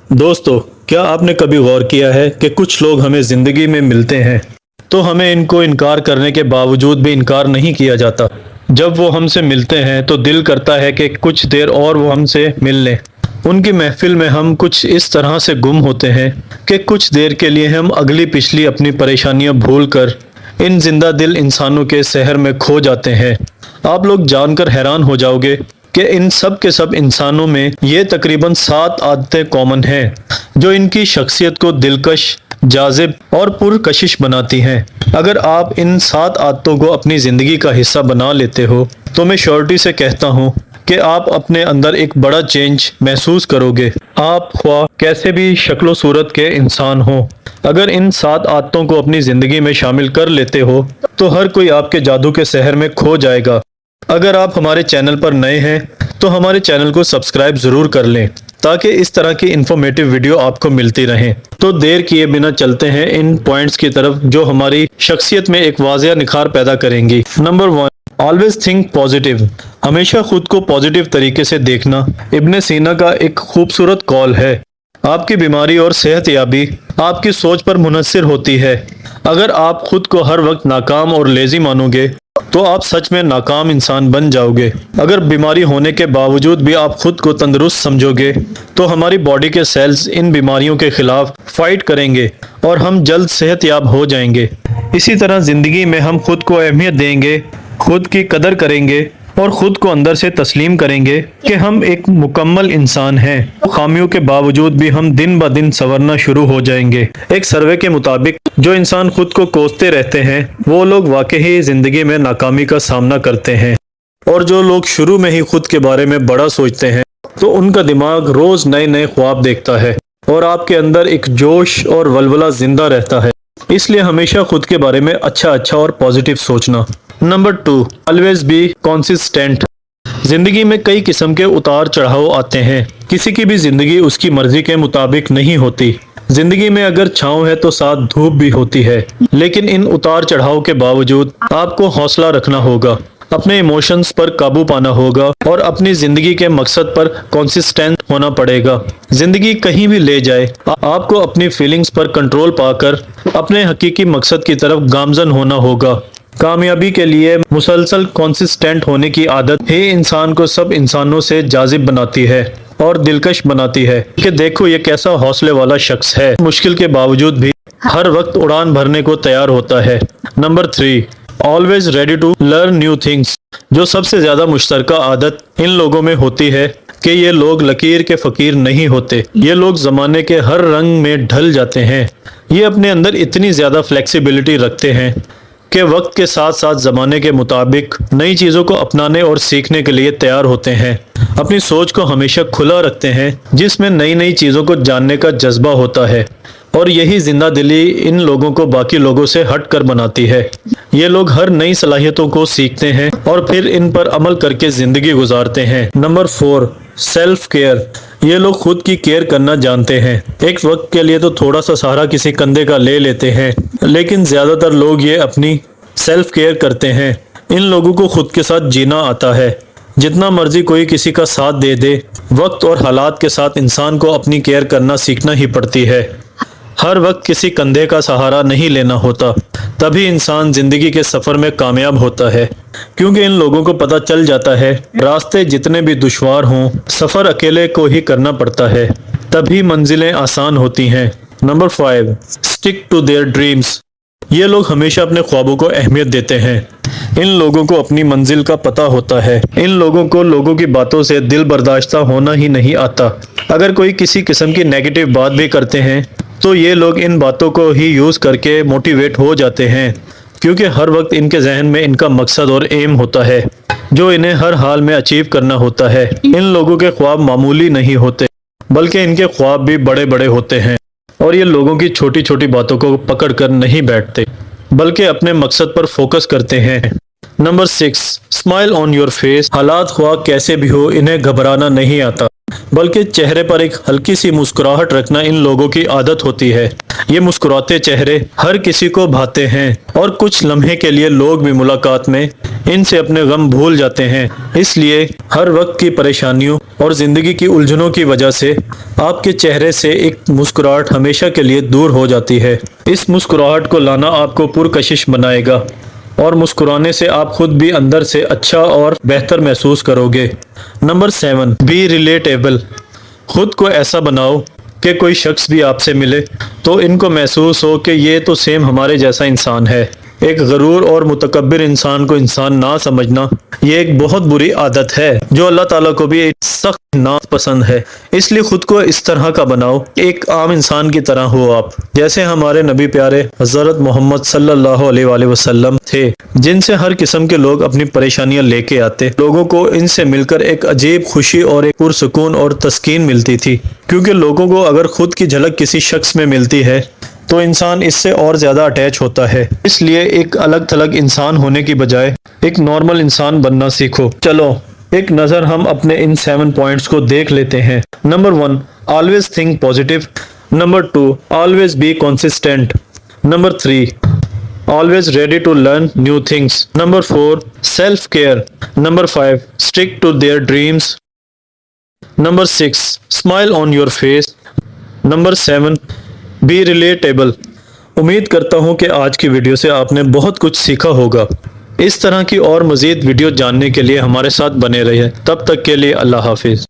दोस्तों, क्या आपने कभी गौर किया है कि कुछ लोग हमें ज़िंदगी में मिलते हैं तो हमें इनको इनकार करने के बावजूद भी इनकार नहीं किया जाता। जब वो हमसे मिलते हैं तो दिल करता है कि कुछ देर और वो हमसे मिल लें। उनकी महफिल में हम कुछ इस तरह से गुम होते हैं कि कुछ देर के लिए हम अगली पिछली अपनी परेशानियां भूलकर इन जिंदा दिल इंसानों के शहर में खो जाते हैं। आप लोग जानकर हैरान हो जाओगे कि इन सब के सब इंसानों में ये तकरीबन 7 आदतें कॉमन हैं जो इनकी शख्सियत को दिलकश, जाजिब और पुरकशिश बनाती हैं। अगर आप इन 7 आदतों को अपनी ज़िंदगी का हिस्सा बना लेते हो तो मैं श्योरिटी से कहता हूँ कि आप अपने अंदर एक बड़ा चेंज महसूस करोगे। आप ख्वाह कैसे भी शक्लो सूरत के इंसान हो, अगर इन 7 आदतों को अपनी ज़िंदगी में शामिल कर लेते हो तो हर कोई आपके जादू के शहर में खो जाएगा। अगर आप हमारे चैनल पर नए हैं तो हमारे चैनल को सब्सक्राइब ज़रूर कर लें ताकि इस तरह की इन्फॉर्मेटिव वीडियो आपको मिलती रहें। तो देर किए बिना चलते हैं इन पॉइंट्स की तरफ जो हमारी शख्सियत में एक वाज़िया निखार पैदा करेंगी। Number 1, always think positive. हमेशा खुद को पॉजिटिव तरीके से देखना इब्न सीना का एक खूबसूरत कॉल है। आपकी बीमारी और सेहतयाबी आपकी सोच पर मुनहसर होती है। अगर आप खुद को हर वक्त नाकाम और लेजी मानोगे तो आप सच में नाकाम इंसान बन जाओगे। अगर बीमारी होने के बावजूद भी आप खुद को तंदुरुस्त समझोगे तो हमारी बॉडी के सेल्स इन बीमारियों के खिलाफ फाइट करेंगे और हम जल्द सेहतयाब हो जाएंगे। इसी तरह ज़िंदगी में हम खुद को अहमियत देंगे, खुद की कदर करेंगे और खुद को अंदर से तस्लीम करेंगे कि हम एक मुकम्मल इंसान हैं। खामियों के बावजूद भी हम दिन ब दिन संवरना शुरू हो जाएंगे। एक सर्वे के मुताबिक जो इंसान खुद को कोसते रहते हैं वो लोग वाकई जिंदगी में नाकामी का सामना करते हैं, और जो लोग शुरू में ही खुद के बारे में बड़ा सोचते हैं तो उनका दिमाग रोज नए नए ख्वाब देखता है और आपके अंदर एक जोश और वलवला जिंदा रहता है। इसलिए हमेशा खुद के बारे में अच्छा और पॉजिटिव सोचना। Number 2, always be consistent. जिंदगी में कई किस्म के उतार चढ़ाव आते हैं। किसी की भी जिंदगी उसकी मर्जी के मुताबिक नहीं होती। जिंदगी में अगर छांव है तो साथ धूप भी होती है, लेकिन इन उतार चढ़ाव के बावजूद आपको हौसला रखना होगा, अपने इमोशंस पर काबू पाना होगा और अपनी जिंदगी के मकसद पर कंसिस्टेंट होना पड़ेगा। जिंदगी कहीं भी ले जाए, आपको अपनी फीलिंग्स पर कंट्रोल पाकर अपने हकीकी मकसद की तरफ गामजन होना होगा। कामयाबी के लिए मुसलसल कंसिस्टेंट होने की आदत ही इंसान को सब इंसानों से जाजिब बनाती है और दिलकश बनाती है कि देखो ये कैसा हौसले वाला शख्स है, मुश्किल के बावजूद भी हर वक्त उड़ान भरने को तैयार होता है। Number 3, always ready to learn new things. जो सबसे ज्यादा मुश्तरका आदत इन लोगों में होती है कि ये लोग लकीर के फकीर नहीं होते। ये लोग जमाने के हर रंग में ढल जाते हैं। ये अपने अंदर इतनी ज्यादा फ्लेक्सिबिलिटी रखते हैं कि वक्त के साथ साथ ज़माने के मुताबिक नई चीज़ों को अपनाने और सीखने के लिए तैयार होते हैं। अपनी सोच को हमेशा खुला रखते हैं जिसमें नई नई चीज़ों को जानने का जज्बा होता है, और यही जिंदा दिली इन लोगों को बाकी लोगों से हट कर बनाती है। ये लोग हर नई सलाहियतों को सीखते हैं और फिर इन पर अमल करके ज़िंदगी गुजारते हैं। Number 4, self care. ये लोग खुद की केयर करना जानते हैं। एक वक्त के लिए तो थोड़ा सा सहारा किसी कंधे का ले लेते हैं, लेकिन ज़्यादातर लोग ये अपनी सेल्फ केयर करते हैं। इन लोगों को खुद के साथ जीना आता है। जितना मर्जी कोई किसी का साथ दे दे, वक्त और हालात के साथ इंसान को अपनी केयर करना सीखना ही पड़ती है। हर वक्त किसी कंधे का सहारा नहीं लेना होता, तभी इंसान जिंदगी के सफ़र में कामयाब होता है, क्योंकि इन लोगों को पता चल जाता है रास्ते जितने भी दुश्वार हों, सफ़र अकेले को ही करना पड़ता है, तभी मंजिलें आसान होती हैं। Number 5, stick to their dreams. ये लोग हमेशा अपने ख्वाबों को अहमियत देते हैं। इन लोगों को अपनी मंजिल का पता होता है। इन लोगों को लोगों की बातों से दिल बर्दाश्ता होना ही नहीं आता। अगर कोई किसी किस्म की नेगेटिव बात भी करते हैं तो ये लोग इन बातों को ही यूज़ करके मोटिवेट हो जाते हैं, क्योंकि हर वक्त इनके जहन में इनका मकसद और एम होता है जो इन्हें हर हाल में अचीव करना होता है। इन लोगों के ख्वाब मामूली नहीं होते, बल्कि इनके ख्वाब भी बड़े बड़े होते हैं, और ये लोगों की छोटी छोटी बातों को पकड़ कर नहीं बैठते, बल्कि अपने मकसद पर फोकस करते हैं। Number 6, smile on your face. हालात ख्वाह कैसे भी हो, इन्हें घबराना नहीं आता, बल्कि चेहरे पर एक हल्की सी मुस्कुराहट रखना इन लोगों की आदत होती है। یہ مسکراتے چہرے ہر کسی کو بھاتے ہیں اور کچھ لمحے کے لیے لوگ بھی ملاقات میں ان سے اپنے غم بھول جاتے ہیں۔ اس لیے ہر وقت کی پریشانیوں اور زندگی کی الجھنوں کی وجہ سے آپ کے چہرے سے ایک مسکراہٹ ہمیشہ کے لیے دور ہو جاتی ہے۔ اس مسکراہٹ کو لانا آپ کو پرکشش بنائے گا اور مسکرانے سے آپ خود بھی اندر سے اچھا اور بہتر محسوس کرو گے۔ Number 7، be reliable. خود کو ایسا بناؤ کہ کوئی شخص بھی آپ سے ملے تو ان کو محسوس ہو کہ یہ تو سیم ہمارے جیسا انسان ہے۔ ایک غرور اور متکبر انسان کو انسان نہ سمجھنا یہ ایک بہت بری عادت ہے جو اللہ تعالیٰ کو بھی ایک سخت ناپسند ہے۔ اس لیے خود کو اس طرح کا بناؤ کہ ایک عام انسان کی طرح ہو آپ، جیسے ہمارے نبی پیارے حضرت محمد صلی اللہ علیہ وآلہ وسلم تھے، جن سے ہر قسم کے لوگ اپنی پریشانیاں لے کے آتے۔ لوگوں کو ان سے مل کر ایک عجیب خوشی اور ایک پرسکون اور تسکین ملتی تھی، کیونکہ لوگوں کو اگر خود کی جھلک کسی شخص میں ملتی ہے تو انسان اس سے اور زیادہ اٹیچ ہوتا ہے۔ اس لیے ایک الگ تھلگ انسان ہونے کی بجائے ایک نارمل انسان بننا سیکھو۔ چلو ایک نظر ہم اپنے ان 7 پوائنٹس کو دیکھ لیتے ہیں۔ Number 1، always think positive۔ Number 2، always be consistent۔ Number 3، always ready to learn new things۔ Number 4، self care۔ Number 5، stick to their dreams۔ Number 6، smile on your face۔ Number 7، be relatable۔ امید کرتا ہوں کہ آج کی video سے آپ نے بہت کچھ سیکھا ہوگا۔ اس طرح کی اور مزید ویڈیو جاننے کے لیے ہمارے ساتھ بنے رہے۔ تب تک کے لیے اللہ حافظ۔